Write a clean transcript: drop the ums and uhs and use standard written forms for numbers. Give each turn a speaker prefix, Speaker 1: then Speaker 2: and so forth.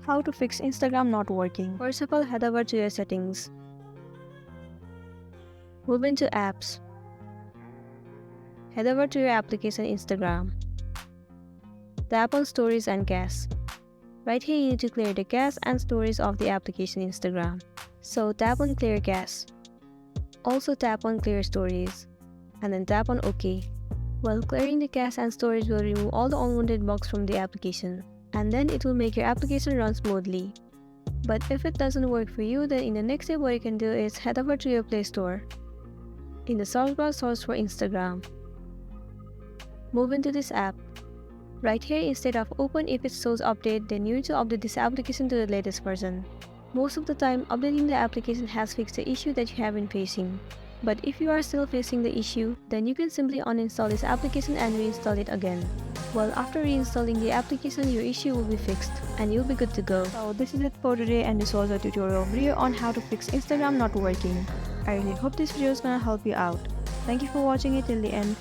Speaker 1: How to fix Instagram not working. First of all, head over to your settings. Move into apps. Head over to your application Instagram. Tap on stories and cache. Right here you need to clear the cache and stories of the application Instagram. So tap on clear cache. Also tap on clear stories. And then tap on OK. While clearing the cache and storage will remove all the unwanted bugs from the application. And then it will make your application run smoothly. But if it doesn't work for you, then in the next step what you can do is head over to your Play Store. In the search bar, search for Instagram. Move into this app. Right here, instead of open if it shows update, then you need to update this application to the latest version. Most of the time, updating the application has fixed the issue that you have been facing. But if you are still facing the issue, then you can simply uninstall this application and reinstall it again. Well, after reinstalling the application, your issue will be fixed and you'll be good to go. So this is it for today, and this was a tutorial video on how to fix Instagram not working. I really hope this video is gonna help you out. Thank you for watching it till the end.